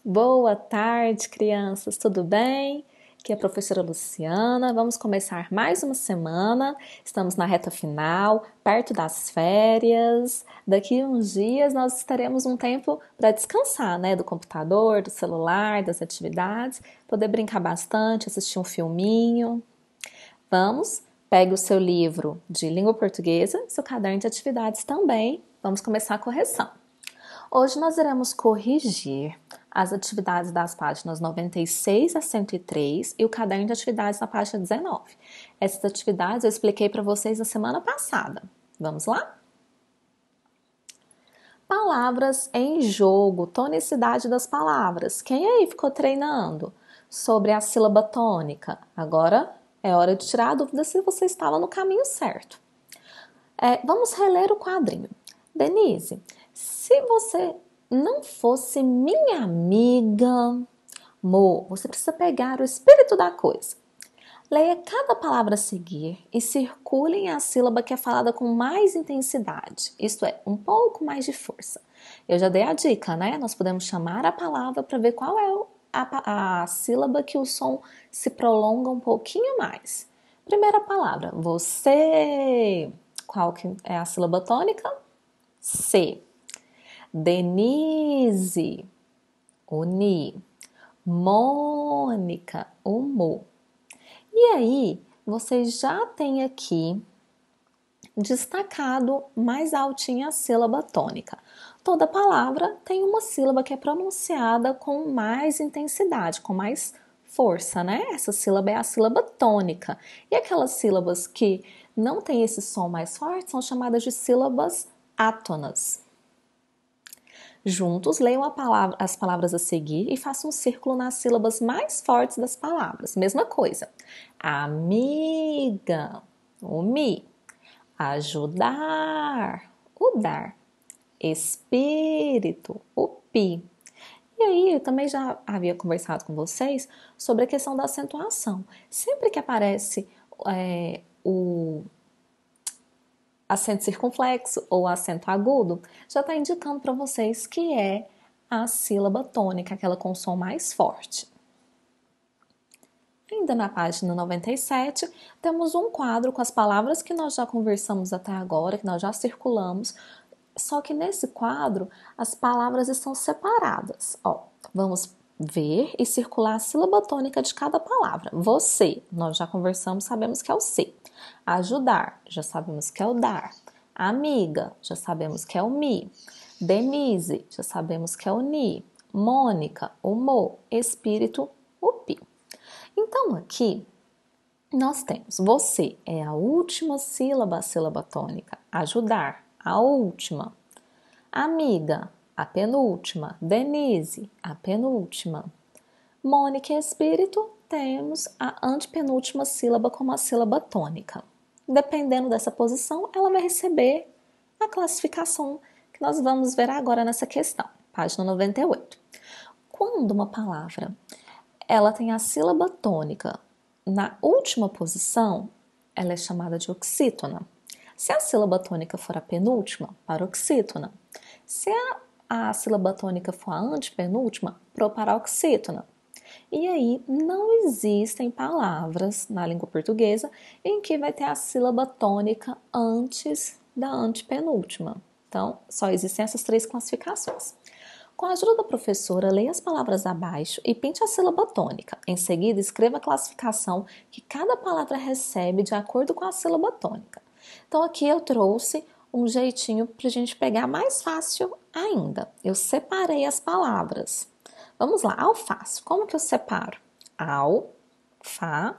Boa tarde, crianças, tudo bem? Aqui é a professora Luciana. Vamos começar mais uma semana. Estamos na reta final, perto das férias. Daqui a uns dias nós teremos um tempo para descansar, né? Do computador, do celular, das atividades, poder brincar bastante, assistir um filminho. Vamos, pegue o seu livro de língua portuguesa, seu caderno de atividades também. Vamos começar a correção. Hoje nós iremos corrigir as atividades das páginas 96 a 103 e o caderno de atividades na página 19. Essas atividades eu expliquei para vocês na semana passada. Vamos lá? Palavras em jogo, tonicidade das palavras. Quem aí ficou treinando sobre a sílaba tônica? Agora é hora de tirar a dúvida se você estava no caminho certo. Vamos reler o quadrinho. Denise, se você não fosse minha amiga, você precisa pegar o espírito da coisa. Leia cada palavra a seguir e circulem a sílaba que é falada com mais intensidade, isto é, um pouco mais de força. Eu já dei a dica, né? Nós podemos chamar a palavra para ver qual é a sílaba que o som se prolonga um pouquinho mais. Primeira palavra, você. Qual que é a sílaba tônica? C. Denise, o Ni. Mônica, o Mo. E aí, vocês já têm aqui destacado mais altinha a sílaba tônica. Toda palavra tem uma sílaba que é pronunciada com mais intensidade, com mais força, né? Essa sílaba é a sílaba tônica. E aquelas sílabas que não têm esse som mais forte são chamadas de sílabas átonas. Juntos, leiam as palavras a seguir e façam um círculo nas sílabas mais fortes das palavras. Mesma coisa. Amiga, o mi. Ajudar, o dar. Espírito, o pi. E aí, eu também já havia conversado com vocês sobre a questão da acentuação. Sempre que aparece o acento circunflexo ou acento agudo, já está indicando para vocês que é a sílaba tônica, aquela com som mais forte. Ainda na página 97, temos um quadro com as palavras que nós já conversamos até agora, que nós já circulamos, só que nesse quadro as palavras estão separadas. Vamos ver e circular a sílaba tônica de cada palavra. Você, nós já conversamos, sabemos que é o C. Ajudar, já sabemos que é o dar. Amiga, já sabemos que é o mi. Denise, já sabemos que é o ni. Mônica, o mo. Espírito, o pi. Então aqui nós temos você é a última sílaba, a sílaba tônica. Ajudar, a última. Amiga, a penúltima. Denise, a penúltima. Mônica e espírito, temos a antepenúltima sílaba como a sílaba tônica. Dependendo dessa posição, ela vai receber a classificação que nós vamos ver agora nessa questão, página 98. Quando uma palavra ela tem a sílaba tônica na última posição, ela é chamada de oxítona. Se a sílaba tônica for a penúltima, paroxítona. Se a sílaba tônica for a antepenúltima, proparoxítona. E aí, não existem palavras na língua portuguesa em que vai ter a sílaba tônica antes da antepenúltima. Então, só existem essas três classificações. Com a ajuda da professora, leia as palavras abaixo e pinte a sílaba tônica. Em seguida, escreva a classificação que cada palavra recebe de acordo com a sílaba tônica. Então, aqui eu trouxe um jeitinho para a gente pegar mais fácil ainda. Eu separei as palavras. Vamos lá, alface. Como que eu separo? Al-fa-ce.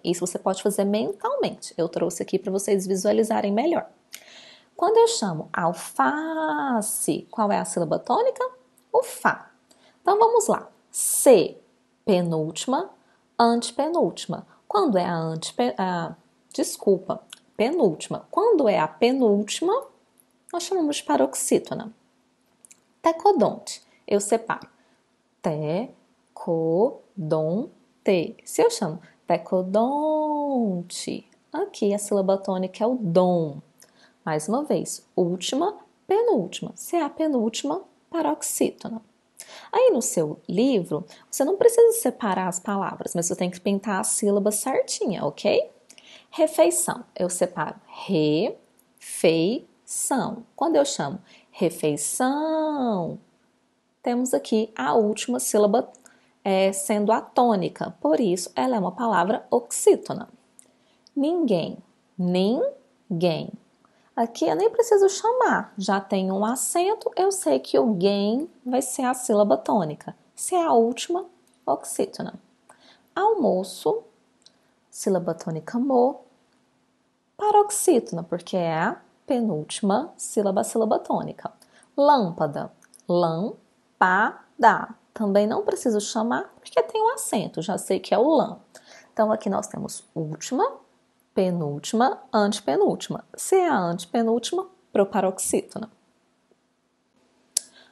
Isso você pode fazer mentalmente. Eu trouxe aqui para vocês visualizarem melhor. Quando eu chamo alface, qual é a sílaba tônica? O Fá. Então vamos lá. C, penúltima, antepenúltima. Quando é penúltima. Quando é a penúltima, nós chamamos de paroxítona. Tecodonte. Eu separo. Tecodonte. Se eu chamo tecodonte, aqui a sílaba tônica é o dom. Mais uma vez, última, penúltima. Se é a penúltima, paroxítona. Aí no seu livro, você não precisa separar as palavras, mas você tem que pintar a sílaba certinha, ok? Refeição, eu separo refeição. Quando eu chamo refeição, temos aqui a última sílaba sendo a tônica, por isso ela é uma palavra oxítona. Ninguém, ninguém. Aqui eu nem preciso chamar, já tem um acento, eu sei que o gain vai ser a sílaba tônica. Se é a última, oxítona. Almoço, sílaba tônica mo, paroxítona, porque é a penúltima sílaba tônica. Lâmpada, lâmpada. Também não preciso chamar, porque tem um acento, já sei que é o lã. Então aqui nós temos última, penúltima, antepenúltima. Se é a antepenúltima, proparoxítona.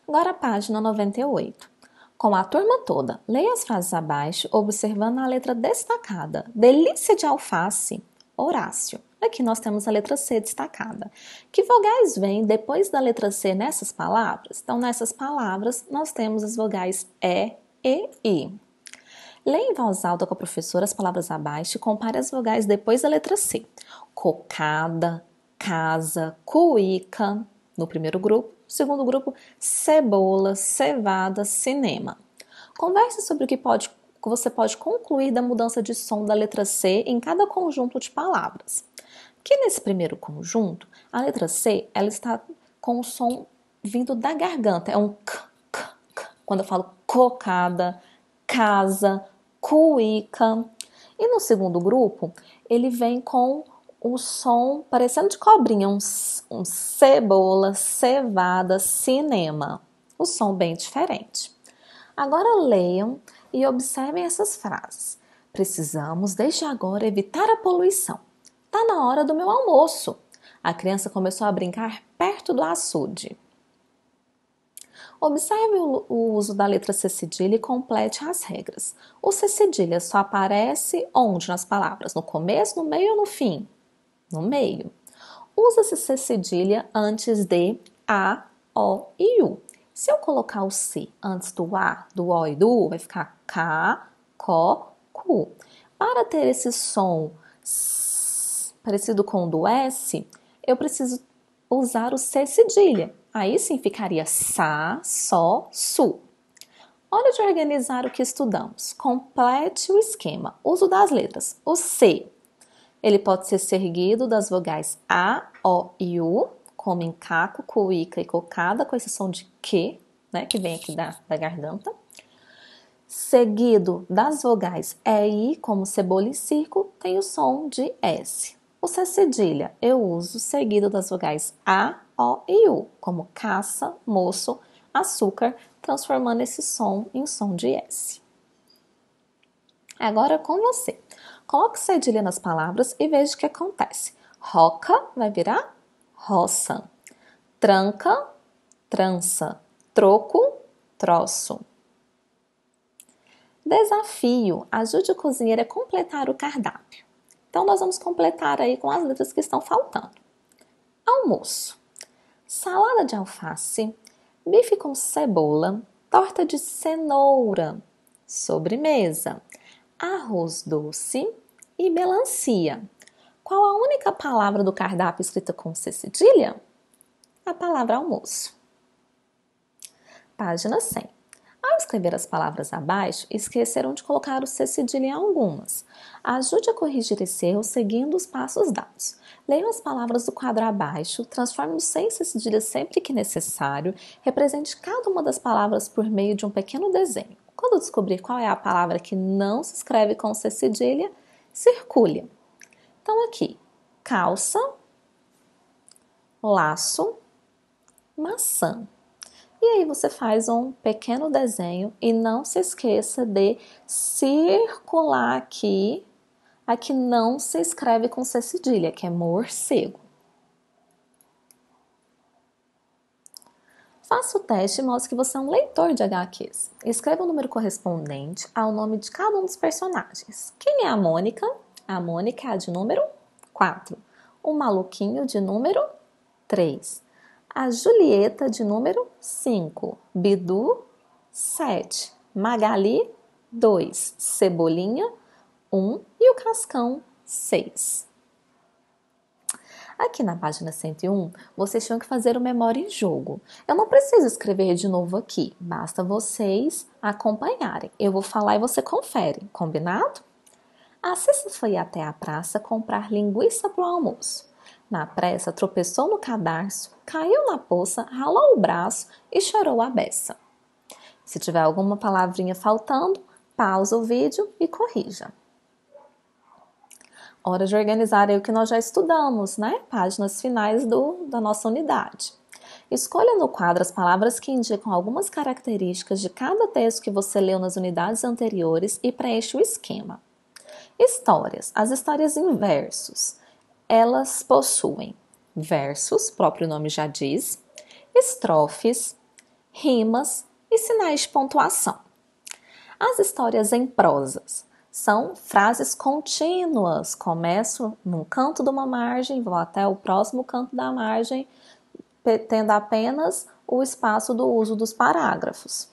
Agora a página 98. Com a turma toda, leia as frases abaixo, observando a letra destacada. Delícia de alface, Horácio. Aqui nós temos a letra C destacada. Que vogais vêm depois da letra C nessas palavras? Então, nessas palavras, nós temos as vogais E e I. Leia em voz alta com a professora as palavras abaixo e compare as vogais depois da letra C. Cocada, casa, cuíca, no primeiro grupo. No segundo grupo, cebola, cevada, cinema. Converse sobre o que você pode concluir da mudança de som da letra C em cada conjunto de palavras. Que nesse primeiro conjunto, a letra C ela está com o som vindo da garganta. É um k. Quando eu falo cocada, casa, cuíca. E no segundo grupo, ele vem com o som parecendo de cobrinha, um cebola, cevada, cinema. O som bem diferente. Agora leiam e observem essas frases. Precisamos, desde agora, evitar a poluição. Tá na hora do meu almoço. A criança começou a brincar perto do açude. Observe o uso da letra C cedilha e complete as regras. O C cedilha só aparece onde nas palavras? No começo, no meio ou no fim? No meio. Usa-se C cedilha antes de A, O e U. Se eu colocar o C antes do A, do O e do U, vai ficar K, Ko, Ku. Para ter esse som parecido com o do S, eu preciso usar o C cedilha. Aí sim ficaria Sa, Só, Su. Hora de organizar o que estudamos. Complete o esquema. Uso das letras. O C, ele pode ser seguido das vogais A, O e U, como em caco, cuíca e cocada, com esse som de que, né, que vem aqui da garganta. Seguido das vogais E e I, como cebola e circo, tem o som de S. O C cedilha eu uso seguido das vogais A, O e U, como caça, moço, açúcar, transformando esse som em som de S. Agora com você. Coloque cedilha nas palavras e veja o que acontece. Roca vai virar roça. Tranca, trança. Troco, troço. Desafio. Ajude o cozinheiro a completar o cardápio. Então, nós vamos completar aí com as letras que estão faltando. Almoço. Salada de alface, bife com cebola, torta de cenoura. Sobremesa. Arroz doce e melancia. Qual a única palavra do cardápio escrita com C cedilha? A palavra almoço. Página 100. Ao escrever as palavras abaixo, esqueceram de colocar o C cedilha em algumas. Ajude a corrigir esse erro seguindo os passos dados. Leiam as palavras do quadro abaixo, transforme o C em C cedilha sempre que necessário, represente cada uma das palavras por meio de um pequeno desenho. Quando descobrir qual é a palavra que não se escreve com C cedilha, circule. Então aqui, calça, laço, maçã. E aí você faz um pequeno desenho e não se esqueça de circular aqui a que não se escreve com C cedilha, que é morcego. Faça o teste e mostre que você é um leitor de HQs. Escreva o número correspondente ao nome de cada um dos personagens. Quem é a Mônica? A Mônica é a de número 4. O maluquinho de número 3. A Julieta de número 5. Bidu, 7. Magali, 2. Cebolinha, 1. E o Cascão, 6. Aqui na página 101, vocês tinham que fazer o memória em jogo. Eu não preciso escrever de novo aqui, basta vocês acompanharem. Eu vou falar e você confere, combinado? A Cissa foi até a praça comprar linguiça para o almoço. Na pressa, tropeçou no cadarço, caiu na poça, ralou o braço e chorou a beça. Se tiver alguma palavrinha faltando, pausa o vídeo e corrija. Hora de organizar aí o que nós já estudamos, né? Páginas finais da nossa unidade. Escolha no quadro as palavras que indicam algumas características de cada texto que você leu nas unidades anteriores e preencha o esquema. Histórias. As histórias em versos. Elas possuem versos, próprio nome já diz, estrofes, rimas e sinais de pontuação. As histórias em prosas são frases contínuas. Começo num canto de uma margem, vou até o próximo canto da margem, tendo apenas o espaço do uso dos parágrafos.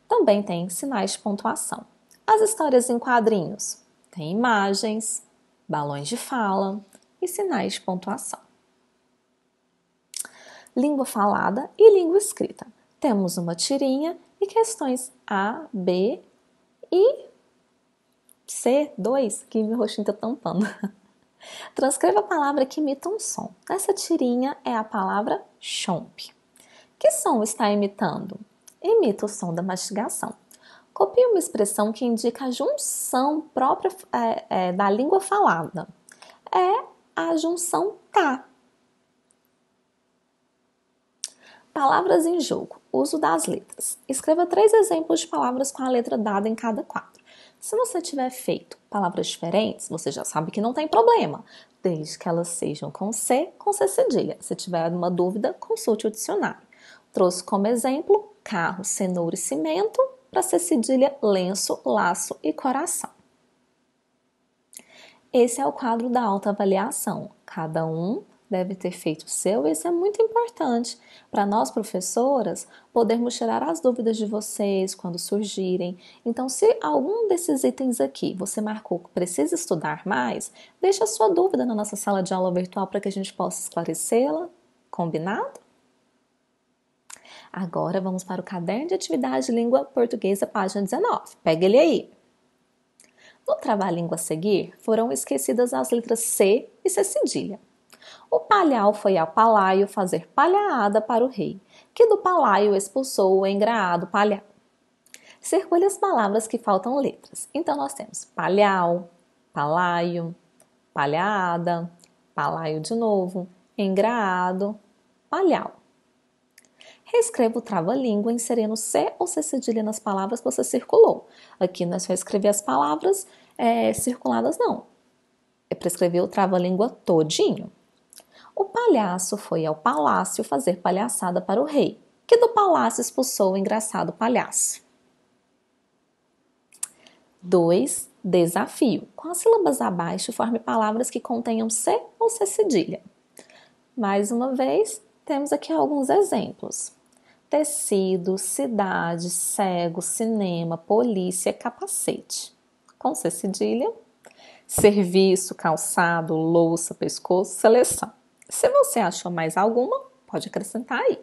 Também tem sinais de pontuação. As histórias em quadrinhos têm imagens, balões de fala e sinais de pontuação. Língua falada e língua escrita. Temos uma tirinha e questões A, B e C2, que meu rostinho está tampando. Transcreva a palavra que imita um som. Essa tirinha é a palavra chomp. Que som está imitando? Imita o som da mastigação. Copie uma expressão que indica a junção própria da língua falada. É a junção tá. Palavras em jogo. Uso das letras. Escreva 3 exemplos de palavras com a letra dada em cada quadro. Se você tiver feito palavras diferentes, você já sabe que não tem problema, desde que elas sejam com C cedilha. Se tiver uma dúvida, consulte o dicionário. Trouxe como exemplo carro, cenoura e cimento, para C cedilha, lenço, laço e coração. Esse é o quadro da autoavaliação. Cada um deve ter feito o seu, e isso é muito importante para nós, professoras, podermos tirar as dúvidas de vocês quando surgirem. Então, se algum desses itens aqui você marcou que precisa estudar mais, deixe a sua dúvida na nossa sala de aula virtual para que a gente possa esclarecê-la. Combinado? Agora vamos para o caderno de atividade de língua portuguesa, página 19. Pega ele aí. No trava-língua a seguir, foram esquecidas as letras C e C cedilha. O palhau foi ao palaio fazer palhaada para o rei, que do palaio expulsou o engraado palhau. Circule as palavras que faltam letras. Então, nós temos palhau, palaio, palhaada, palaio de novo, engraado, palhau. Reescreva o trava-língua inserindo C ou C cedilha nas palavras que você circulou. Aqui não é só escrever as palavras circuladas, não. É para escrever o trava-língua todinho. O palhaço foi ao palácio fazer palhaçada para o rei, que do palácio expulsou o engraçado palhaço. 2. Desafio. Com as sílabas abaixo, forme palavras que contenham C ou C cedilha. Mais uma vez, temos aqui alguns exemplos. Tecido, cidade, cego, cinema, polícia, capacete. Com C cedilha. Serviço, calçado, louça, pescoço, seleção. Se você achou mais alguma, pode acrescentar aí.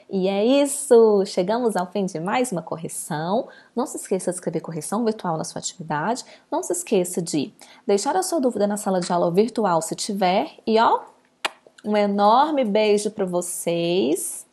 E é isso! Chegamos ao fim de mais uma correção. Não se esqueça de escrever correção virtual na sua atividade. Não se esqueça de deixar a sua dúvida na sala de aula virtual se tiver. E ó, um enorme beijo para vocês.